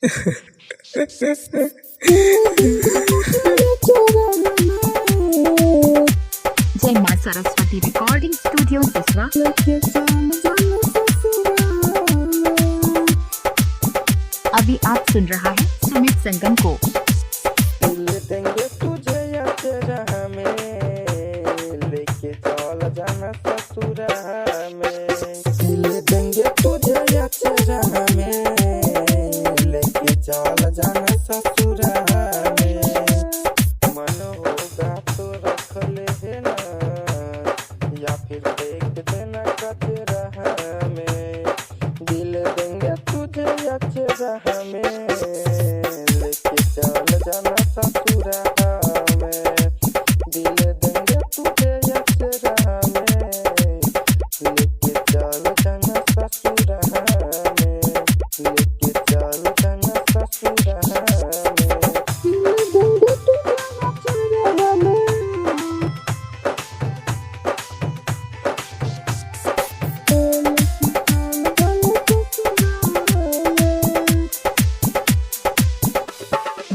जय मां Saraswati recording studio सिसवा। अभी आप सुन रहा है सुमित संगम को। दिल देंगे तुझे या तेरा में, लेके चल जाना ससुरा में। दिल देंगे तुझे या तेरा में, लेके चल जाना ससुरा में। मन होगा तो रख ले है ना, या फिर देख देना कचरा में। दिल देंगे तुझे या तेरा में, लेके चल जाना ससुरा में। दिल देंगे तुझे या तेरा में, लेके चल जाना ससुरा में। लेके चल जाना ससुरा में।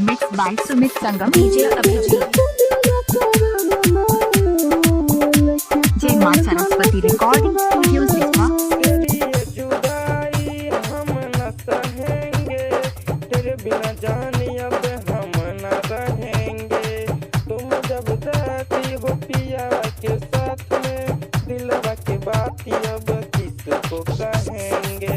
Mix by Sumit Sangam DJ Abhijeet. जय मां सरस्वती रिकॉर्डिंग स्टूडियो सिसवा। तेरी ये जुदाई हम न सहेंगे, तेरे बिना जाने अब हम न रहेंगे। तुम जब जाती हो पिया के साथ में, दिलवा के बात अब किसको कहेंगे।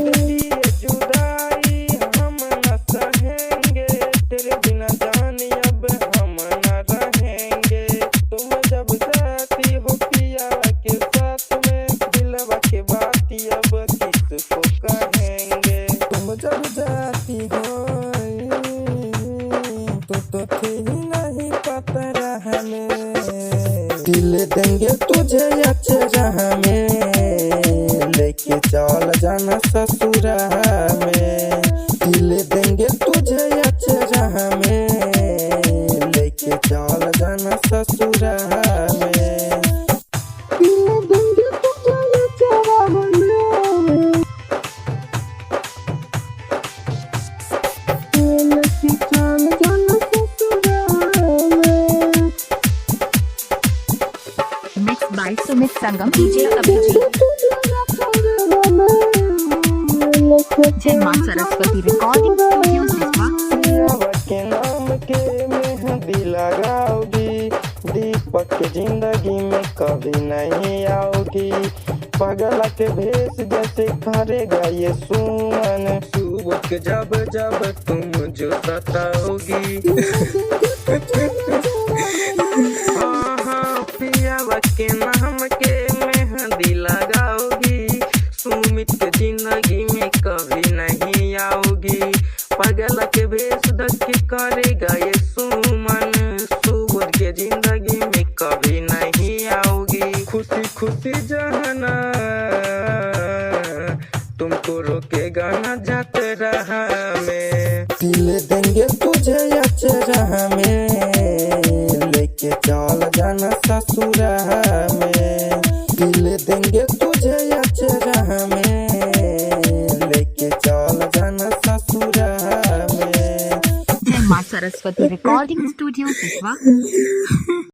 तेरी ये जुदाई हम न सहेंगे, तेरे बिना जाने अब हम न रहेंगे। तुम जब जाती हो पिया के साथ में, दिलवा के बात अब किसको कहेंगे। तुम जब जाती हो तो थी नहीं पता हमें। दिल देंगे तुझे या तेरा में, लेके चल जाना ससुरा में। दिल देंगे तुझे या तेरा में, लेके चल जाना ससुरा में। Mix by Sumit Sangam DJ Abhijeet. जय मां सरस्वती रिकॉर्डिंग स्टूडियो सिसवा। पियावा के नाम के मेहंदी लगाओगी, दीपक के जिंदगी में कभी नहीं आओगी। पगला के भेष जैसे करेगा ये सुमन, सुबह के जब जब तुम जो सताओगी। हाँ हाँ पियावा के नाम के मेहंदी लगाओगी, सुमित के जिंदगी में कभी नहीं आओगी। पगला के भेष धक्के करेगा ये सुमन, सुबह के जिंदगी में कभी नहीं आओगी। खुशी खुशी जहाना तुमको रोकेगा ना जाते रहा में। दिल देंगे तुझे या तेरा में, लेके चल जाना ससुरा में। दिल देंगे तुझे या तेरा में, लेके चल जाना ससुरा में। जय मां सरस्वती रिकॉर्डिंग स्टूडियो सिसवा।